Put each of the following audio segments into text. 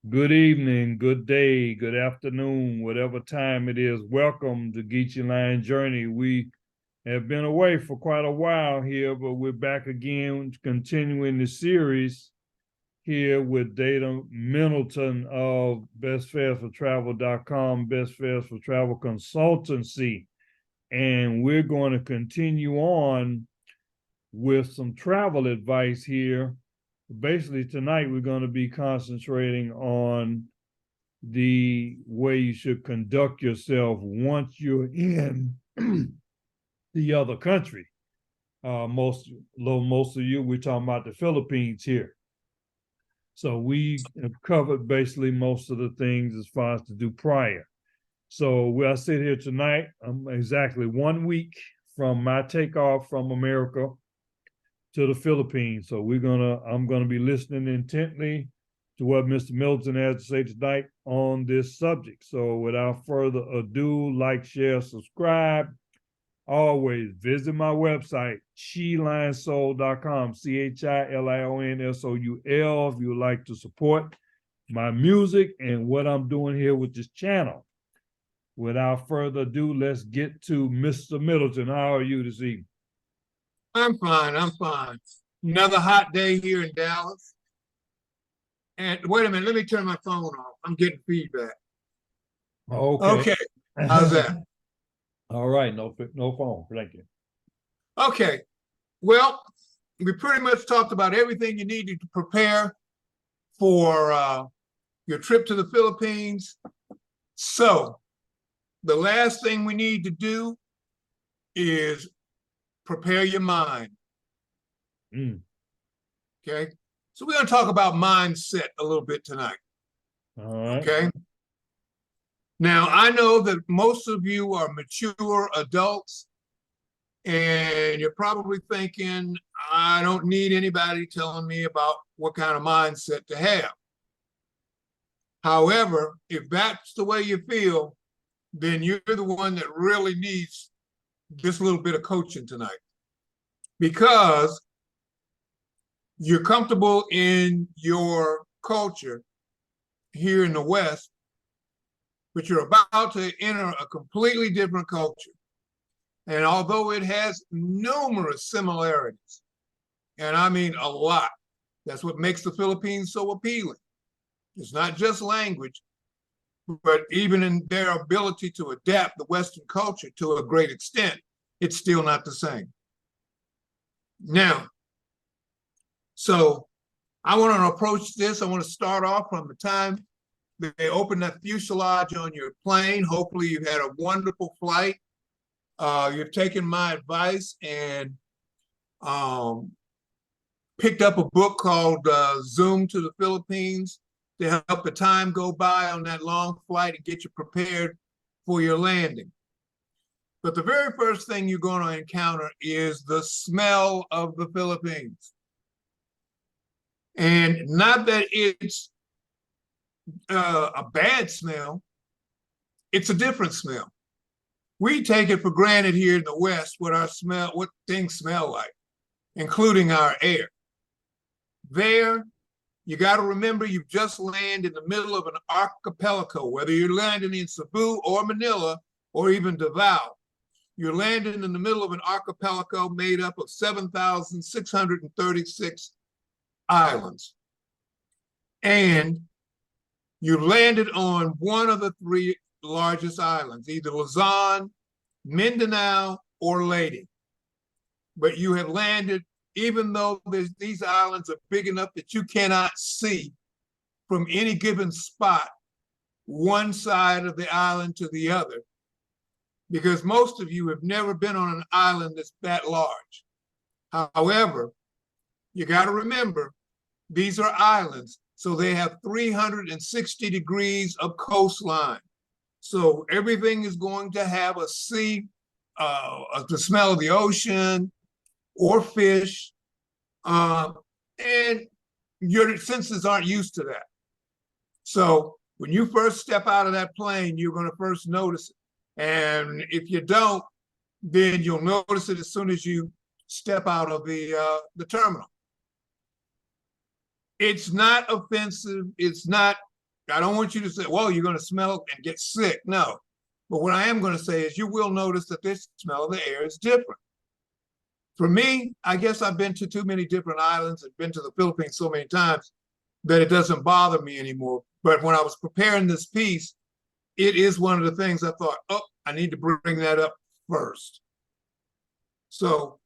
Good evening, good day, good afternoon, whatever time it is. Welcome to Geechee Line Journey. We have been away for quite a while here, but we're back again, continuing the series here with Dana Middleton of bestfaresfortravel.com, Best Fares for Travel Consultancy. And we're going to continue on with some travel advice here. Basically, tonight we're going to be concentrating on the way you should conduct yourself once you're in the other country. Most of you, we're talking about the Philippines here. So we have covered basically most of the things as far as to do prior. So where I sit here tonight, I'm exactly 1 week from my takeoff from America to the Philippines. So I'm gonna be listening intently to what Mr. Middleton has to say tonight on this subject. So without further ado, like, share, subscribe. Always visit my website, chilionsol.com, CHILIONSOUL, if you would like to support my music and what I'm doing here with this channel. Without further ado, let's get to Mr. Middleton. How are you this evening? I'm fine. Another hot day here in Dallas. And wait a minute, let me turn my phone off. I'm getting feedback. Okay. How's that? All right, no phone. Thank you. Okay. Well, we pretty much talked about everything you needed to prepare for your trip to the Philippines. So the last thing we need to do is prepare your mind. Okay. So we're going to talk about mindset a little bit tonight. All right. Okay. Now, I know that most of you are mature adults, and you're probably thinking, I don't need anybody telling me about what kind of mindset to have. However, if that's the way you feel, then you're the one that really needs this little bit of coaching tonight, because you're comfortable in your culture here in the West, but you're about to enter a completely different culture. And although it has numerous similarities, and I mean a lot, that's what makes the Philippines so appealing. It's not just language, but even in their ability to adapt the Western culture to a great extent, it's still not the same. Now, so I want to approach this. I want to start off from the time they open that fuselage on your plane. Hopefully you've had a wonderful flight. You've taken my advice and picked up a book called Zoom to the Philippines to help the time go by on that long flight and get you prepared for your landing. But the very first thing you're going to encounter is the smell of the Philippines. And not that it's a bad smell, it's a different smell. We take it for granted here in the West what things smell like, including our air. There, you got to remember you've just landed in the middle of an archipelago, whether you're landing in Cebu or Manila or even Davao. You're landing in the middle of an archipelago made up of 7,636 islands. And you landed on one of the three largest islands, either Luzon, Mindanao, or Leyte. But you have landed, even though these islands are big enough that you cannot see from any given spot one side of the island to the other, because most of you have never been on an island that's that large. However, you got to remember, these are islands, so they have 360 degrees of coastline. So everything is going to have a sea, the smell of the ocean or fish, and your senses aren't used to that. So when you first step out of that plane, you're going to first notice it. And if you don't, then you'll notice it as soon as you step out of the terminal. It's not offensive. It's not I don't want you to say, well, you're going to smell and get sick. No. But what I am going to say is you will notice that the smell of the air is different. For me, I guess I've been to too many different islands and been to the Philippines so many times that it doesn't bother me anymore. But when I was preparing this piece, it is one of the things I thought, oh, I need to bring that up first. So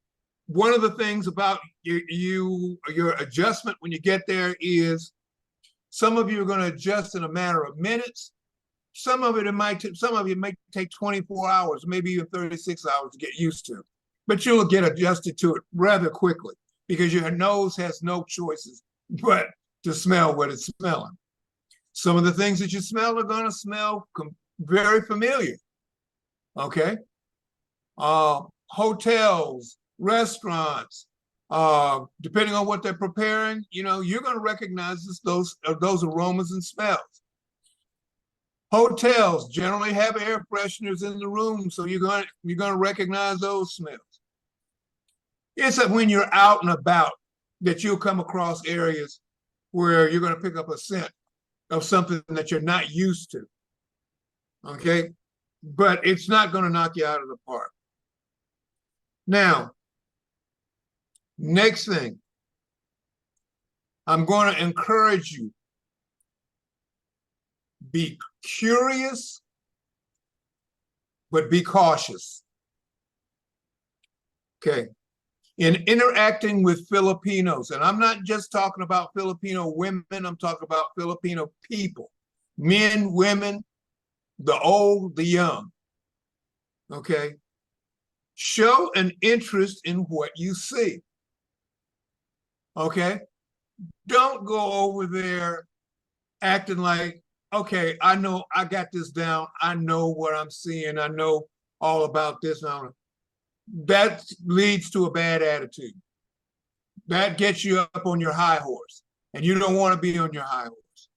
one of the things about your adjustment when you get there is some of you are going to adjust in a matter of minutes. Some of it may take 24 hours, maybe even 36 hours to get used to. But you'll get adjusted to it rather quickly because your nose has no choices but to smell what it's smelling. Some of the things that you smell are going to smell very familiar. Okay. Hotels, restaurants, depending on what they're preparing, you're going to recognize those aromas and smells. Hotels generally have air fresheners in the room, so you're going to recognize those smells. It's that when you're out and about that you'll come across areas where you're going to pick up a scent of something that you're not used to. Okay? But it's not going to knock you out of the park. Now, next thing, I'm going to encourage you, be curious, but be cautious. Okay. In interacting with Filipinos, and I'm not just talking about Filipino women, I'm talking about Filipino people, men, women, the old, the young. Okay. Show an interest in what you see. Okay. Don't go over there acting like, okay, I know, I got this down. I know what I'm seeing. I know all about this. That leads to a bad attitude. That gets you up on your high horse, and you don't want to be on your high horse.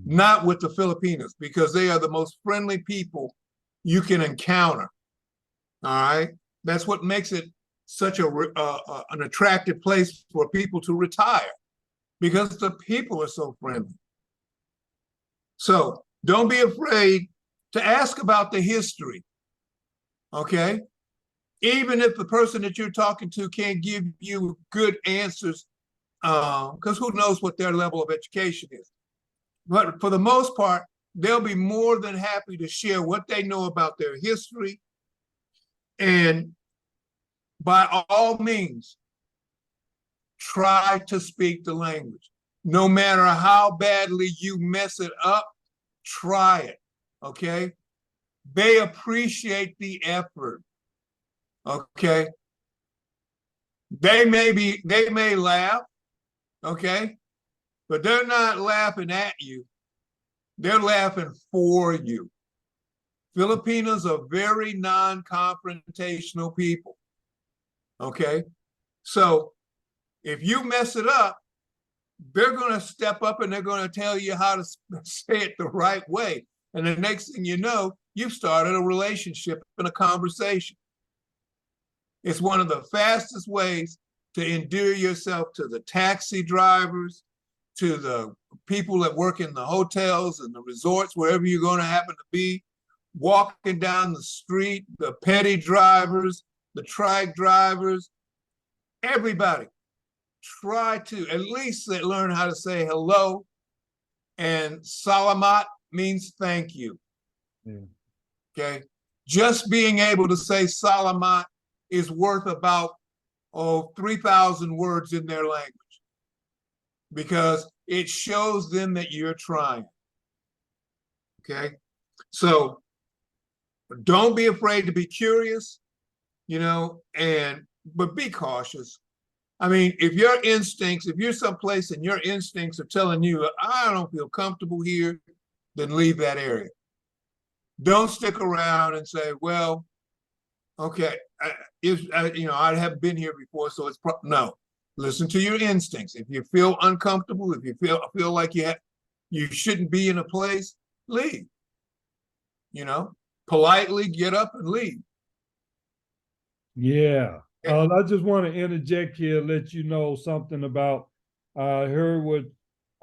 Not with the Filipinos, because they are the most friendly people you can encounter. All right, that's what makes it such an attractive place for people to retire, because the people are so friendly. So don't be afraid to ask about the history. Okay. Even if the person that you're talking to can't give you good answers, because who knows what their level of education is. But for the most part, they'll be more than happy to share what they know about their history. And by all means, try to speak the language. No matter how badly you mess it up, try it, okay? They appreciate the effort. Okay. They may laugh, okay, but they're not laughing at you. They're laughing for you. Filipinos are very non-confrontational people. Okay. So if you mess it up, they're going to step up and they're going to tell you how to say it the right way. And the next thing you know, you've started a relationship and a conversation. It's one of the fastest ways to endear yourself to the taxi drivers, to the people that work in the hotels and the resorts, wherever you're going to happen to be, walking down the street, the petty drivers, the trike drivers, everybody. Try to at least learn how to say hello, and salamat means thank you. Yeah. Okay. Just being able to say salamat is worth about 3,000 words in their language, because it shows them that you're trying. Okay. So don't be afraid to be curious, but be cautious. I mean, if you're someplace and your instincts are telling you, I don't feel comfortable here, then leave that area. Don't stick around and say, well, okay, I haven't been here before, so it's no. Listen to your instincts. If you feel uncomfortable, if you feel like you shouldn't be in a place, leave. Politely get up and leave. Yeah. I just want to interject here, let you know something about, I heard what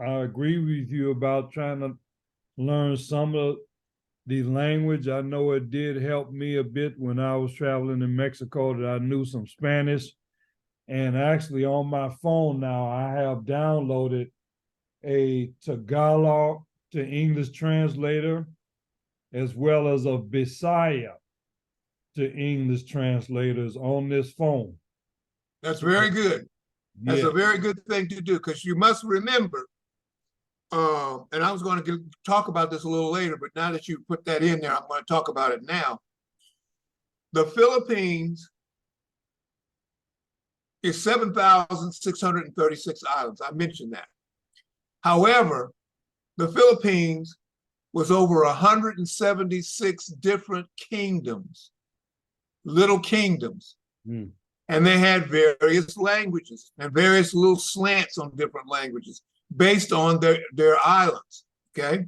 I agree with you about trying to learn some of the language. I know it did help me a bit when I was traveling in Mexico that I knew some Spanish. And actually on my phone now, I have downloaded a Tagalog to English translator, as well as a Bisaya to English translators on this phone. That's very good. That's Yeah. a very good thing to do, because you must remember, and I was going to talk about this a little later, but now that you put that in there, I'm going to talk about it now. The Philippines is 7,636 islands. I mentioned that. However, the Philippines was over 176 different kingdoms, little kingdoms. Mm. And they had various languages and various little slants on different languages based on their islands, okay?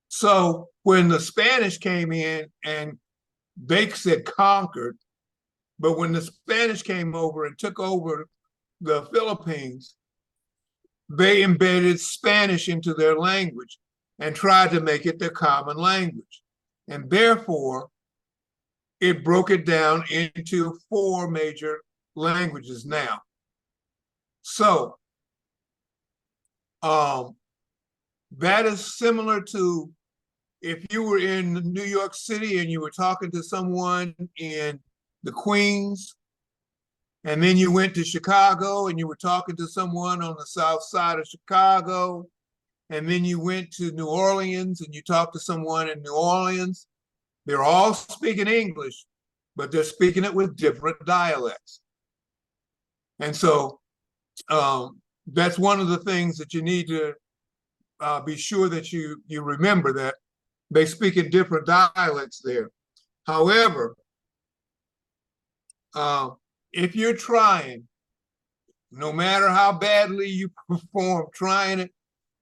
So when the Spanish came in, and they said conquered, but when the Spanish came over and took over the Philippines, they embedded Spanish into their language and tried to make it their common language. And therefore, it broke it down into 4 major languages now. So that is similar to if you were in New York City and you were talking to someone in the Queens, and then you went to Chicago and you were talking to someone on the south side of Chicago, and then you went to New Orleans and you talked to someone in New Orleans. They're all speaking English, but they're speaking it with different dialects. And so that's one of the things that you need to be sure that you remember, that they speak in different dialects there. However, if you're trying, no matter how badly you perform trying it,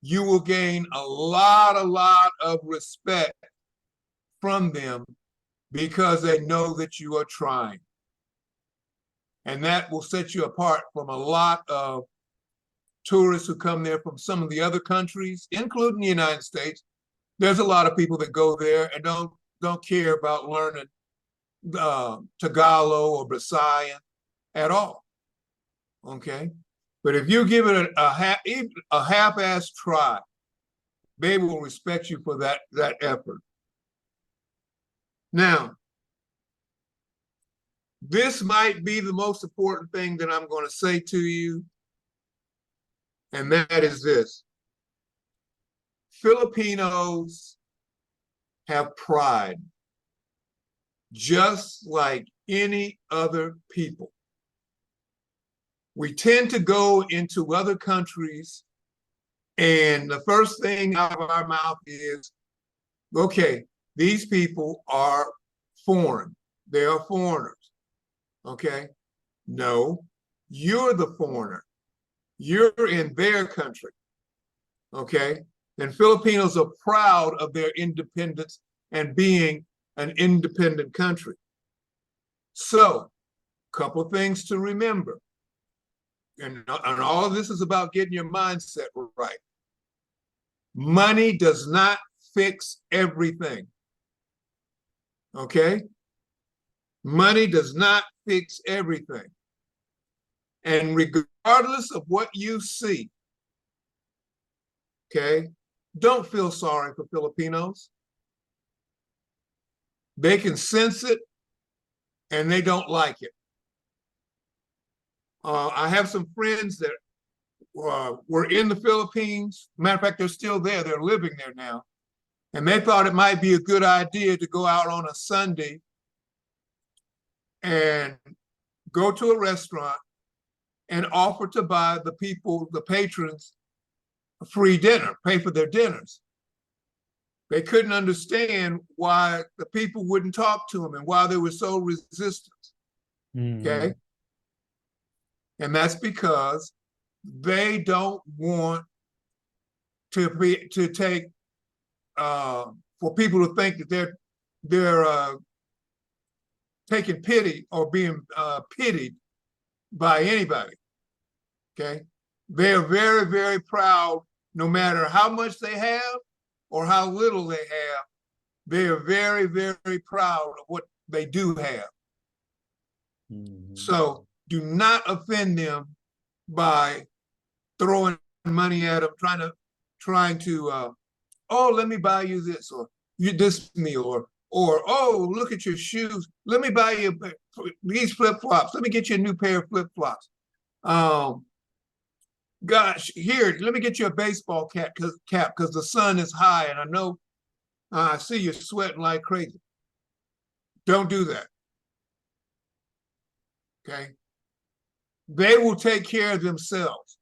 you will gain a lot of respect from them, because they know that you are trying. And that will set you apart from a lot of tourists who come there from some of the other countries, including the United States. There's a lot of people that go there and don't care about learning Tagalog or Bisayan at all. Okay, but if you give it a half-ass try, they will respect you for that effort. Now, this might be the most important thing that I'm going to say to you, and that is this: Filipinos have pride, just like any other people. We tend to go into other countries, and the first thing out of our mouth is, okay, these people are foreign. They are foreigners. Okay? No, you're the foreigner. You're in their country. Okay? And Filipinos are proud of their independence and being an independent country. So, a couple of things to remember. And all of this is about getting your mindset right. Money does not fix everything. Okay? Money does not fix everything. And regardless of what you see, okay, don't feel sorry for Filipinos. They can sense it, and they don't like it. I have some friends that were in the Philippines. Matter of fact, they're still there. They're living there now. And they thought it might be a good idea to go out on a Sunday and go to a restaurant and offer to buy the people, the patrons, a free dinner, pay for their dinners. They couldn't understand why the people wouldn't talk to them and why they were so resistant. Mm-hmm. Okay? And that's because they don't want to take for people to think that they're taking pity or being pitied by anybody. Okay, they are very, very proud, no matter how much they have or how little they have, they are very, very proud of what they do have. So do not offend them by throwing money at them, trying to oh, let me buy you this, or you this meal, or oh, look at your shoes. Let me buy you these flip-flops. Let me get you a new pair of flip-flops. Gosh, here, let me get you a baseball cap because the sun is high and I know I see you sweating like crazy. Don't do that. Okay? They will take care of themselves.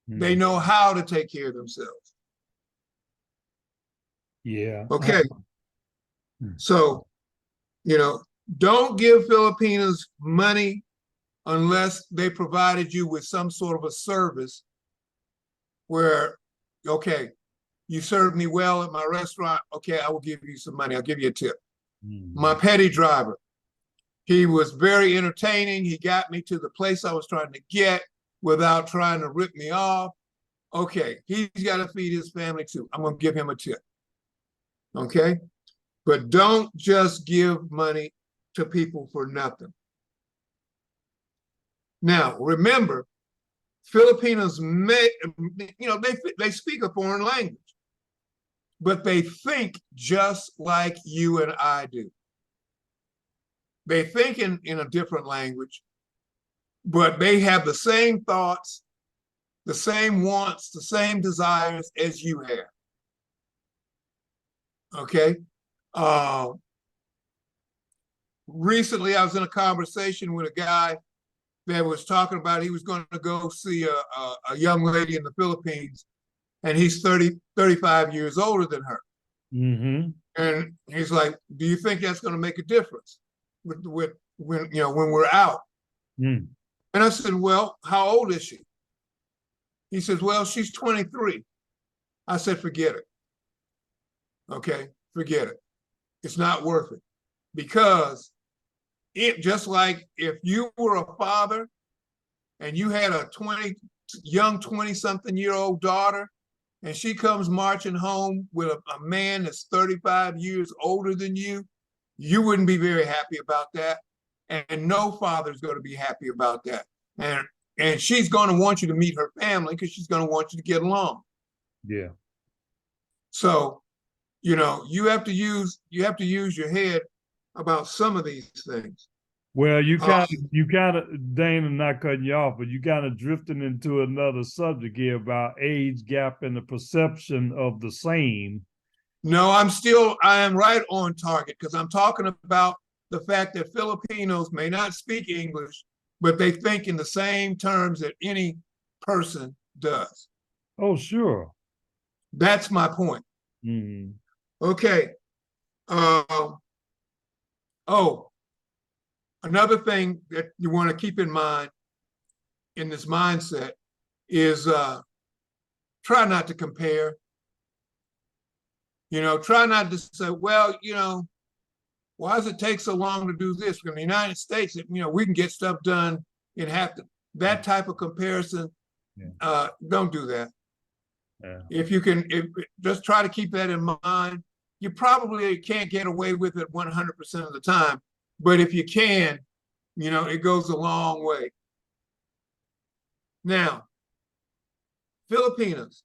They know how to take care of themselves. Yeah. Okay. So, don't give Filipinos money unless they provided you with some sort of a service where, okay, you served me well at my restaurant. Okay, I will give you some money. I'll give you a tip. My petty driver, he was very entertaining. He got me to the place I was trying to get without trying to rip me off. Okay, he's got to feed his family too. I'm going to give him a tip. Okay? But don't just give money to people for nothing. Now, remember, Filipinos they speak a foreign language, but they think just like you and I do. They think in a different language, but they have the same thoughts, the same wants, the same desires as you have. Okay? Recently, I was in a conversation with a guy that was talking about he was going to go see a young lady in the Philippines, and he's 35 years older than her. And he's like, do you think that's going to make a difference with when we're out? And I said, well, how old is she? He says, well, she's 23. I said, forget it. Okay, forget it. It's not worth it. Because just like if you were a father and you had a young 20-something-year-old daughter, and she comes marching home with a man that's 35 years older than you, you wouldn't be very happy about that. And no father's going to be happy about that. And she's going to want you to meet her family because she's going to want you to get along. Yeah. So, you have to use your head about some of these things. Well, you kind of, Dana, not cutting you off, but you kind of drifting into another subject here about age gap and the perception of the same. No, I am right on target because I'm talking about the fact that Filipinos may not speak English, but they think in the same terms that any person does. Oh, sure. That's my point. Okay. Another thing that you want to keep in mind in this mindset is try not to compare. Try not to say, well, why does it take so long to do this? In the United States, we can get stuff done in that type of comparison. Don't do that. Yeah. If you can, just try to keep that in mind. You probably can't get away with it 100% of the time, but if you can, it goes a long way. Now, Filipinos.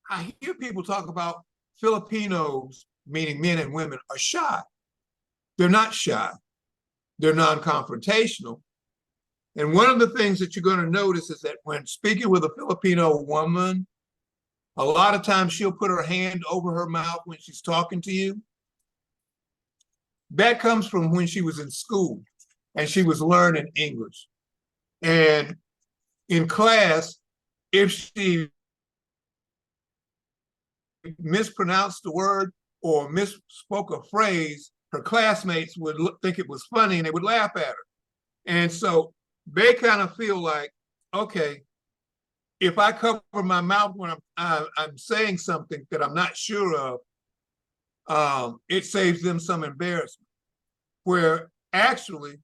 I hear people talk about Filipinos, meaning men and women, are shy. They're not shy. They're non-confrontational. And one of the things that you're going to notice is that when speaking with a Filipino woman, a lot of times she'll put her hand over her mouth when she's talking to you. That comes from when she was in school and she was learning English. And in class, if she mispronounced the word or misspoke a phrase, her classmates would think it was funny and they would laugh at her. And so they kind of feel like, okay, if I cover my mouth when I'm saying something that I'm not sure of, it saves them some embarrassment. Where actually,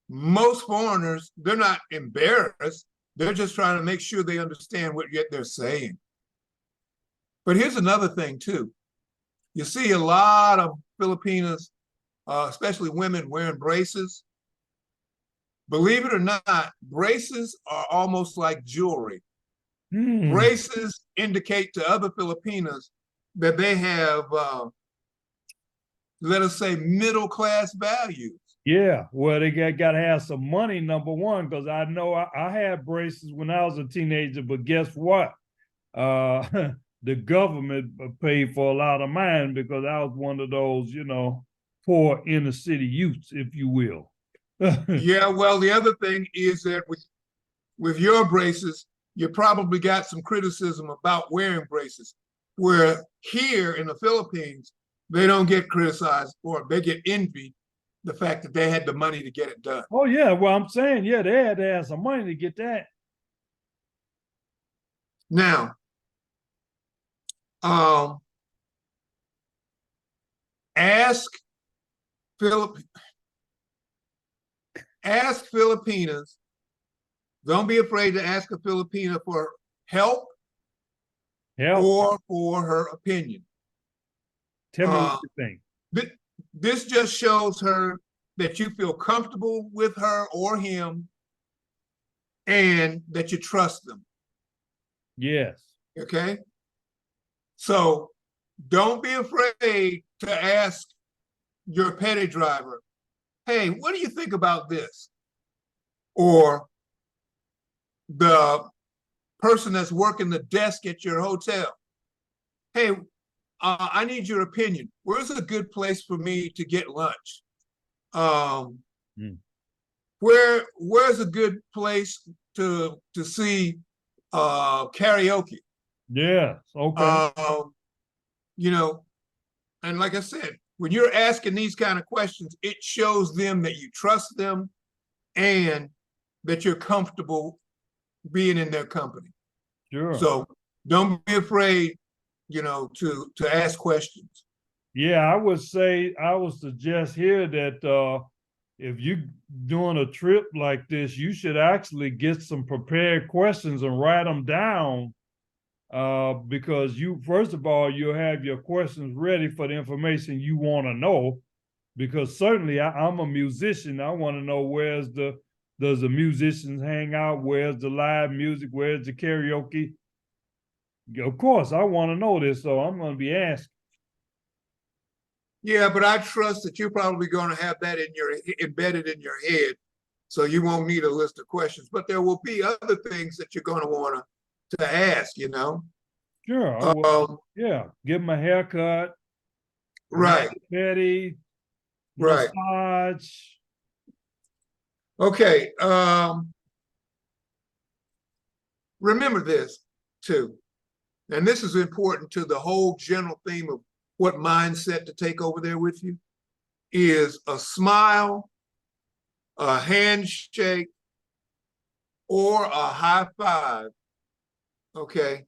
most foreigners, they're not embarrassed. They're just trying to make sure they understand what they're saying. But here's another thing too. You see a lot of Filipinas, especially women, wearing braces. Believe it or not, braces are almost like jewelry. Braces indicate to other Filipinas that they have, let us say, middle-class values. Yeah, well, they got to have some money, number one, because I know I had braces when I was a teenager, but guess what? The government paid for a lot of mine because I was one of those, poor inner city youths, if you will. Yeah, well, the other thing is that with your braces, you probably got some criticism about wearing braces, where here in the Philippines, they don't get criticized or they get envied the fact that they had the money to get it done. Oh, yeah. Well, I'm saying, yeah, they had to have some money to get that. Now, ask Filipinas. Don't be afraid to ask a Filipina for help or for her opinion. Tell me what you think. This just shows her that you feel comfortable with her or him and that you trust them. Yes. Okay? So don't be afraid to ask your petty driver, hey, what do you think about this? Or the person that's working the desk at your hotel, hey, I need your opinion. Where's a good place for me to get lunch? Where's a good place to see karaoke? Yes. Okay. And like I said, when you're asking these kind of questions, it shows them that you trust them and that you're comfortable being in their company. Sure. So don't be afraid, to ask questions. Yeah, I would suggest here that if you're doing a trip like this, you should actually get some prepared questions and write them down. Because first of all, you'll have your questions ready for the information you want to know. Because certainly I'm a musician. I want to know does the musicians hang out? Where's the live music? Where's the karaoke? Of course, I want to know this, so I'm going to be asking. Yeah, but I trust that you're probably going to have that embedded in your head, so you won't need a list of questions. But there will be other things that you're going to want to ask. Sure. Yeah, give them a haircut. Right. Petty. Right. Massage. Okay. Remember this too, and this is important to the whole general theme of what mindset to take over there with you, is a smile, a handshake, or a high five. Okay.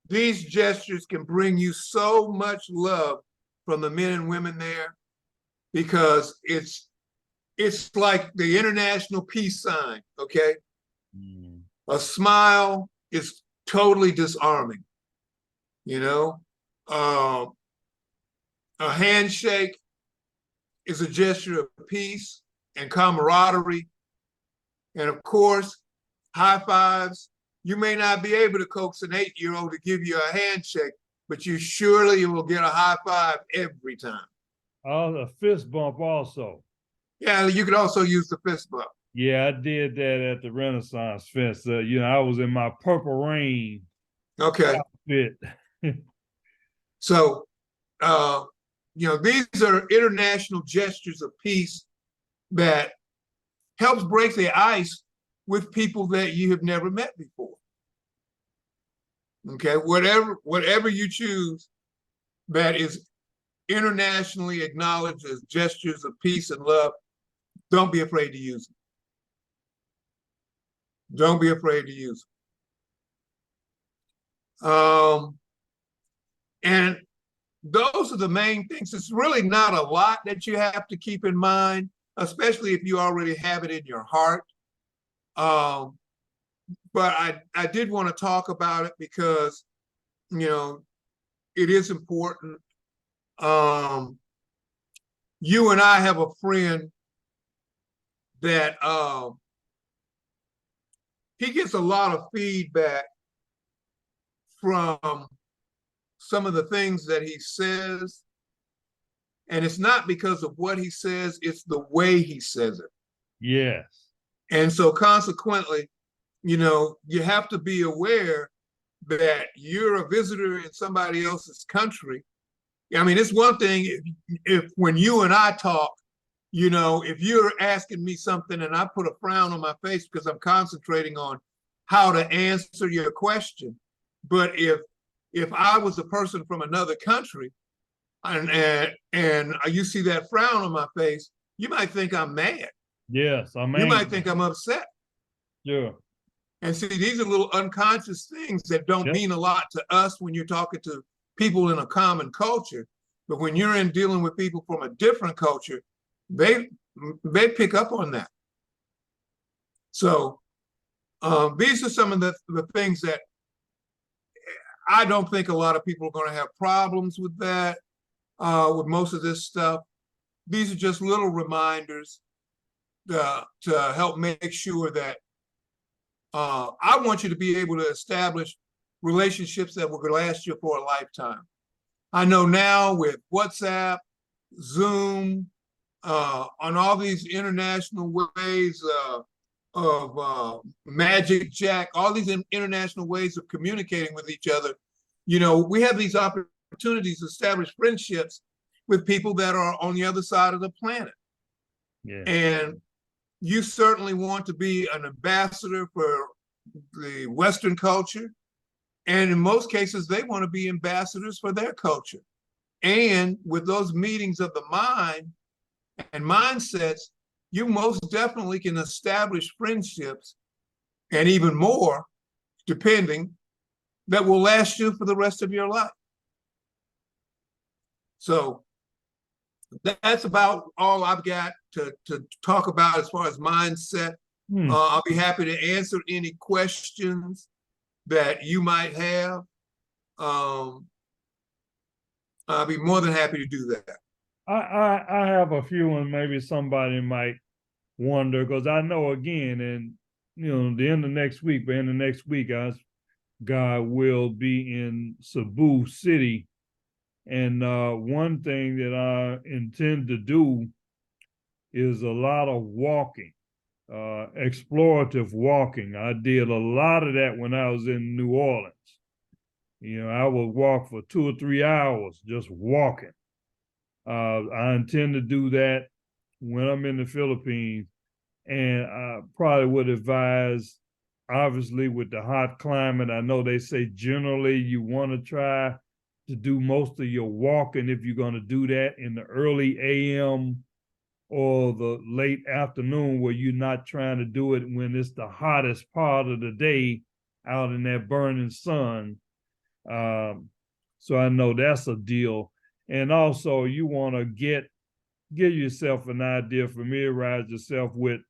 These gestures can bring you so much love from the men and women there, because it's like the international peace sign. Okay. A smile is totally disarming. A handshake is a gesture of peace and camaraderie. And of course, high fives, you may not be able to coax an 8-year-old to give you a handshake, but you surely will get a high five every time. Oh, a fist bump also. Yeah, you could also use the fist bump. Yeah, I did that at the Renaissance Fest. I was in my Purple Rain outfit. So, these are international gestures of peace that helps break the ice with people that you have never met before. Okay, whatever you choose that is internationally acknowledged as gestures of peace and love, don't be afraid to use them. Don't be afraid to use them. And those are the main things. It's really not a lot that you have to keep in mind, especially if you already have it in your heart. But I did want to talk about it because it is important. You and I have a friend that he gets a lot of feedback from some of the things that he says. And it's not because of what he says, it's the way he says it. Yes. And so consequently, you have to be aware that you're a visitor in somebody else's country. I mean, it's one thing if when you and I talk, if you're asking me something and I put a frown on my face because I'm concentrating on how to answer your question. But if I was a person from another country and you see that frown on my face, you might think I'm mad. Yes, I'm You angry. might think I'm upset. Sure. And see, these are little unconscious things that don't mean a lot to us when you're talking to people in a common culture. But when you're in dealing with people from a different culture, they pick up on that. So these are some of the things that I don't think a lot of people are going to have problems with that, with most of this stuff. These are just little reminders to help make sure that I want you to be able to establish relationships that will last you for a lifetime. I know now with WhatsApp, Zoom, on all these international ways of Magic Jack, all these international ways of communicating with each other, we have these opportunities to establish friendships with people that are on the other side of the planet. Yeah. And you certainly want to be an ambassador for the Western culture. And in most cases, they want to be ambassadors for their culture. And with those meetings of the mind and mindsets, you most definitely can establish friendships and even more, depending, that will last you for the rest of your life. So that's about all I've got to talk about as far as mindset. I'll be happy to answer any questions that you might have. I'll be more than happy to do that. I have a few, and maybe somebody might wonder, because I know again, and the end of next week, but in the next week, God will be in Cebu City. And one thing that I intend to do is a lot of walking, explorative walking. I did a lot of that when I was in New Orleans. I would walk for 2 or 3 hours just walking. I intend to do that when I'm in the Philippines. And I probably would advise, obviously, with the hot climate, I know they say generally you want to try to do most of your walking, if you're going to do that, in the early AM or the late afternoon, where you're not trying to do it when it's the hottest part of the day out in that burning sun. So I know that's a deal. And also you want to give yourself an idea, familiarize yourself with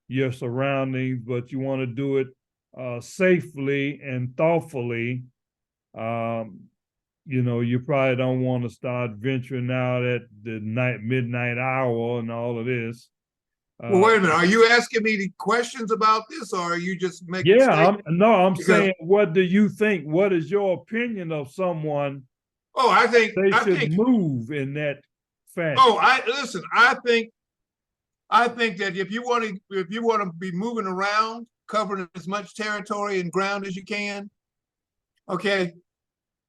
your surroundings, but you want to do it safely and thoughtfully. You probably don't want to start venturing out at the midnight hour and all of this. Well, wait a minute. Are you asking me the questions about this, or are you just making? Yeah, I'm saying, what do you think? What is your opinion of someone? Oh, I think they should move in that fashion. Oh, listen. I think that if you want to be moving around, covering as much territory and ground as you can, okay,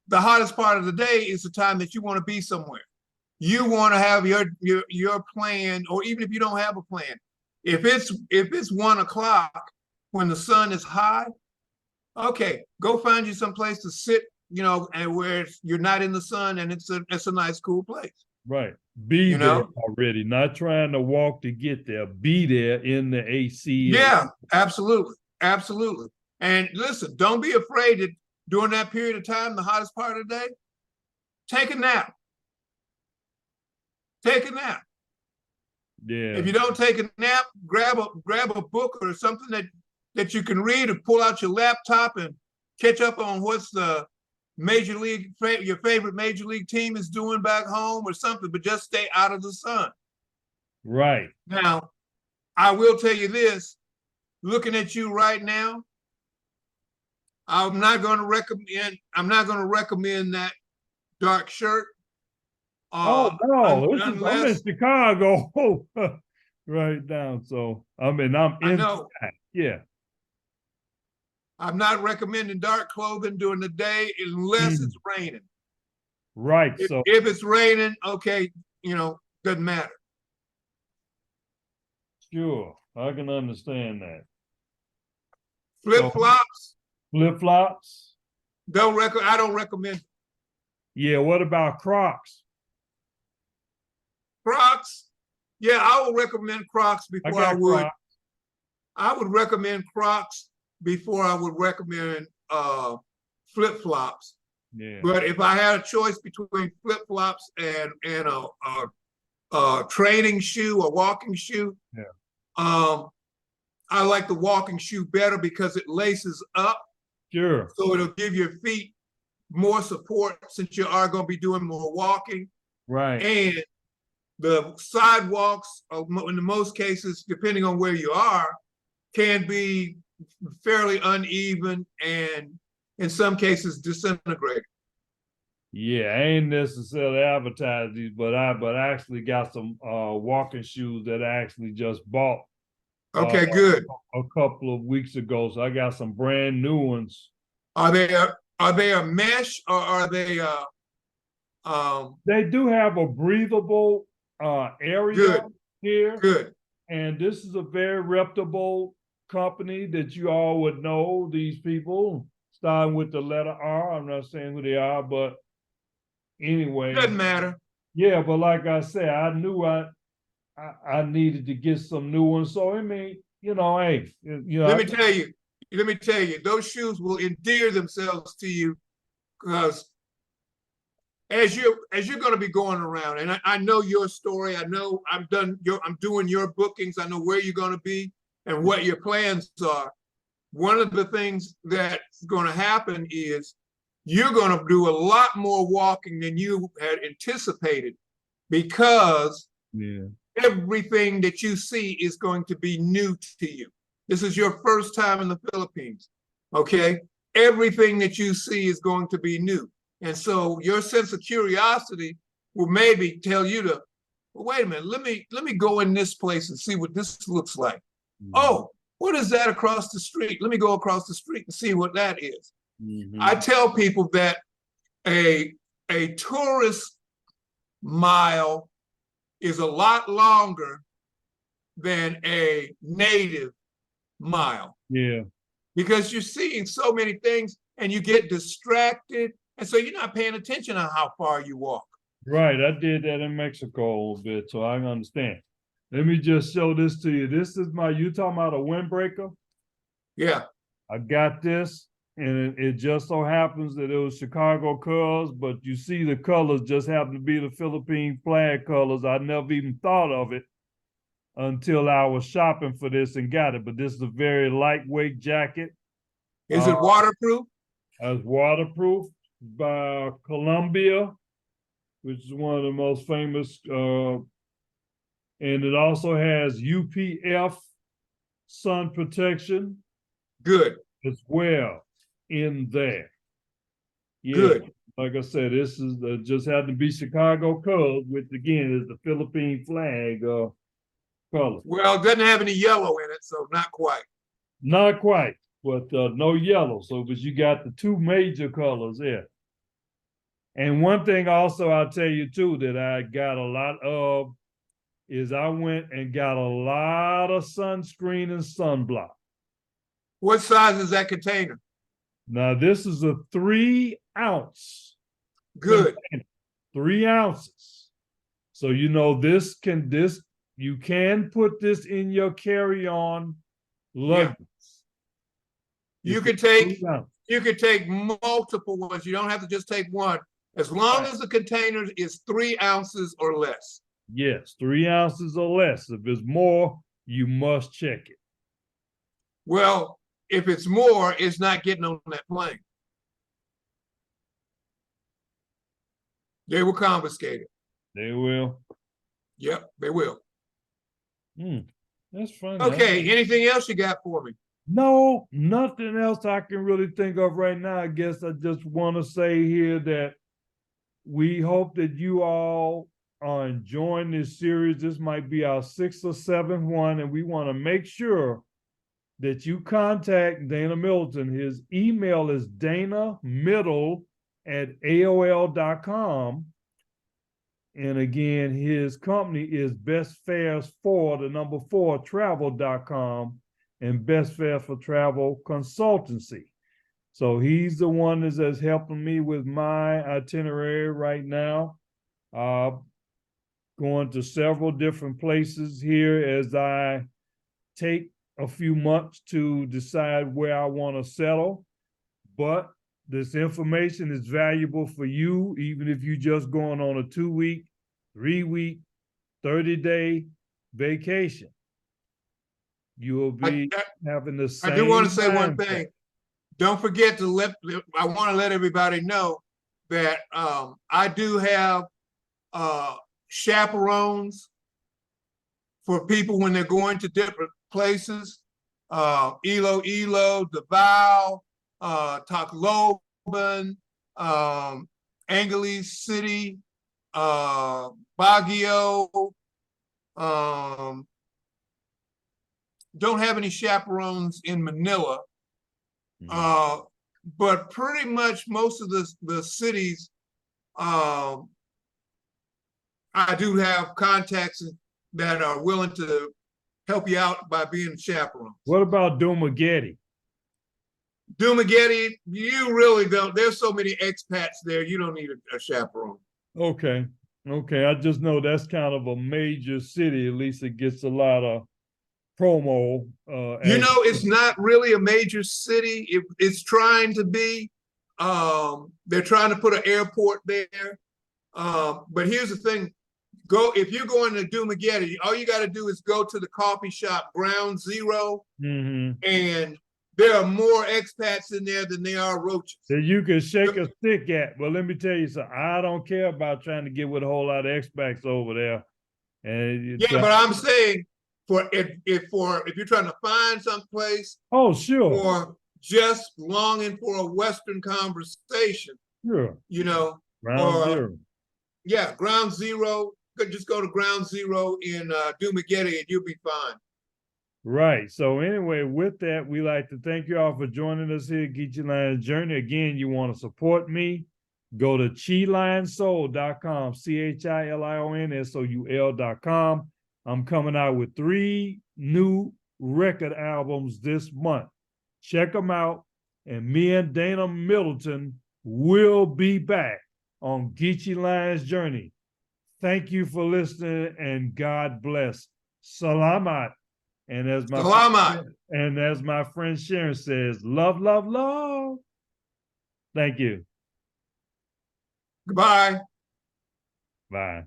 the hottest part of the day is the time that you want to be somewhere. You want to have your plan, or even if you don't have a plan, if it's 1 o'clock when the sun is high, okay, go find you some place to sit, and where you're not in the sun, and it's a nice, cool place. Right. Be there already, not trying to walk to get there. Be there in the AC. Yeah, absolutely. Absolutely. And listen, don't be afraid that during that period of time, the hottest part of the day, take a nap. Take a nap. Yeah. If you don't take a nap, grab a book or something that you can read, or pull out your laptop and catch up on what's the your favorite major league team is doing back home or something, but just stay out of the sun. Right. Now, I will tell you this, looking at you right now, I'm not going to recommend that dark shirt. Oh no, I'm in Unless Chicago right now. So I'm I know yeah. I'm not recommending dark clothing during the day unless it's raining. Right. If it's raining, okay, doesn't matter. Sure, I can understand that. Flip-flops, Flip-flops. I don't recommend. Yeah, what about Crocs? Crocs, yeah, I would recommend Crocs before I would. Crocs. I would recommend Crocs before I would recommend flip-flops. Yeah. But if I had a choice between flip-flops and a training shoe, a walking shoe, I like the walking shoe better because it laces up. Sure. So it'll give your feet more support since you are going to be doing more walking. Right. And the sidewalks, in most cases, depending on where you are, can be fairly uneven and in some cases disintegrated. Yeah, I ain't necessarily advertised these, but I actually got some walking shoes that I actually just bought. Okay, good. A couple of weeks ago, so I got some brand new ones. Are they a mesh or are they They do have a breathable area good. here. Good. And this is a very reputable company that you all would know. These people starting with the letter R. I'm not saying who they are, but anyway, doesn't matter. Yeah, but like I said, I knew I needed to get some new ones. So I mean, hey, Let me tell you, those shoes will endear themselves to you because as you're going to be going around, and I know your story. I know I'm doing your bookings. I know where you're going to be and what your plans are. One of the things that's going to happen is you're going to do a lot more walking than you had anticipated because everything that you see is going to be new to you. This is your first time in the Philippines, okay? Everything that you see is going to be new. And so your sense of curiosity will maybe tell you to, well, wait a minute, let me go in this place and see what this looks like. Oh, what is that across the street? Let me go across the street and see what that is. I tell people that a tourist mile is a lot longer than a native mile. Yeah. Because you're seeing so many things and you get distracted. And so you're not paying attention on how far you walk. Right. I did that in Mexico a little bit, so I understand. Let me just show this to you. This is you talking about a windbreaker? Yeah. I got this, and it just so happens that it was Chicago colors, but you see the colors just happen to be the Philippine flag colors. I never even thought of it until I was shopping for this and got it. But this is a very lightweight jacket. Is it waterproof? It's waterproof by Columbia, which is one of the most famous. And it also has UPF sun protection. Good. As well in there. Yeah. Good. Like I said, this is just had to be Chicago colors, which again is the Philippine flag color. Well, it doesn't have any yellow in it, so not quite. Not quite, but no yellow. So, but you got the two major colors there. And one thing also I'll tell you too that I got a lot of is I went and got a lot of sunscreen and sunblock. What size is that container? Now, this is a 3-ounce. Good. Container, 3 ounces. So, you can put this in your carry-on luggage. Yeah. You could take multiple ones. You don't have to just take one. As long as the container is 3 ounces or less. Yes, 3 ounces or less. If it's more, you must check it. Well, if it's more, it's not getting on that plane. They were confiscated. They will. Yep, they will. That's funny. Okay, anything else you got for me? No, nothing else I can really think of right now. I guess I just want to say here that we hope that you all are enjoying this series. This might be our 6th or 7th one, and we want to make sure that you contact Dana Middleton. His email is danamiddle@aol.com. And again, his company is Best Fares for the number 4 travel.com and Best Fares for Travel Consultancy. So he's the one that's helping me with my itinerary right now. Going to several different places here as I take a few months to decide where I want to settle. But this information is valuable for you, even if you're just going on a 2-week, 3-week, 30-day vacation. You will be having the same. I do want to say one mindset. thing. Don't forget to I want to let everybody know that I do have chaperones for people when they're going to different places. Iloilo, Davao, Tacloban, Angeles City, Baguio. Don't have any chaperones in Manila. But pretty much most of the cities, I do have contacts that are willing to help you out by being chaperones. What about Dumaguete? Dumaguete, you really don't. There's so many expats there. You don't need a chaperone. Okay. I just know that's kind of a major city. At least it gets a lot of promo. It's not really a major city. It's trying to be. They're trying to put an airport there. But here's the thing. If you're going to Dumaguete, all you got to do is go to the coffee shop Ground Zero, and there are more expats in there than there are roaches. That you can shake a stick at. Well, let me tell you something. I don't care about trying to get with a whole lot of expats over there. And but I'm saying if you're trying to find someplace, oh sure, or just longing for a Western conversation, sure, Ground Zero. Yeah, Ground Zero. Just go to Ground Zero in Dumaguete and you'll be fine. Right. So anyway, with that, we like to thank you all for joining us here at Geechee Lions Journey. Again, you want to support me, go to chilionssoul.com, chilionssoul.com. I'm coming out with 3 new record albums this month. Check them out. And me and Dana Middleton will be back on Geechee Lions Journey. Thank you for listening, and God bless. Salamat. And as my friend Sharon says, love, love, love. Thank you. Goodbye. Bye.